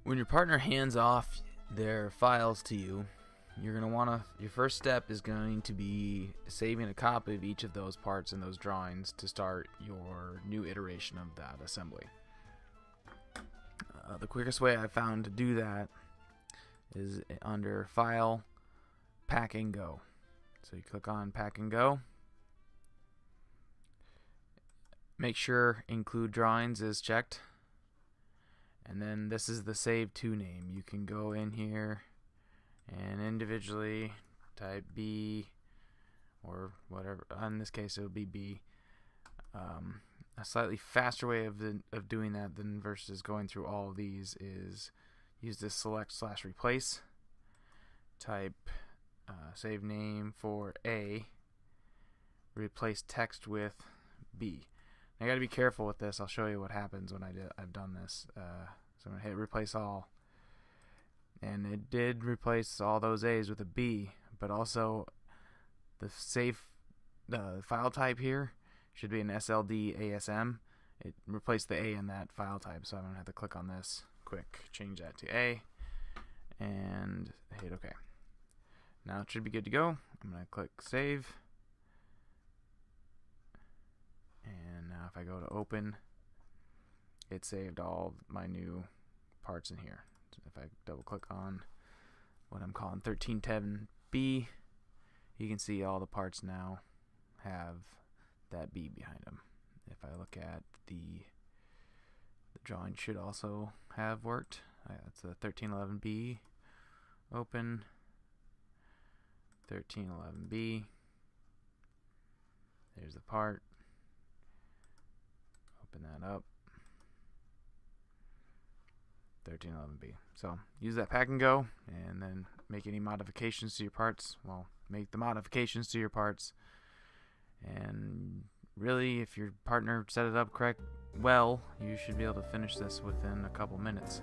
When your partner hands off their files to you, you're going to want to, your first step is going to be saving a copy of each of those parts and those drawings to start your new iteration of that assembly. The quickest way I found to do that is under File, Pack and Go. So you click on Pack and Go. Make sure Include Drawings is checked. And then this is the Save To name. You can go in here and individually type B or whatever. In this case, it would be B. A slightly faster way of doing that than versus going through all of these is use this select/replace. Type save name for A. Replace text with B. I got to be careful with this. I'll show you what happens when I've done this. So I'm going to hit replace all. And it did replace all those A's with a B, but also the file type here should be an SLD ASM. It replaced the A in that file type, so I'm going to have to click on this quick, change that to A, and hit OK. Now it should be good to go. I'm going to click save. And now if I go to open, it saved all my new parts in here. So if I double click on what I'm calling 1310B, you can see all the parts now have that B behind them. If I look at the drawing should also have worked. That's a 1311B. Open 1311B. There's the part. Open that up. 1311B. So use that pack and go, and then make any modifications to your parts. Well, make the modifications to your parts, and really, if your partner set it up correct, well, you should be able to finish this within a couple minutes.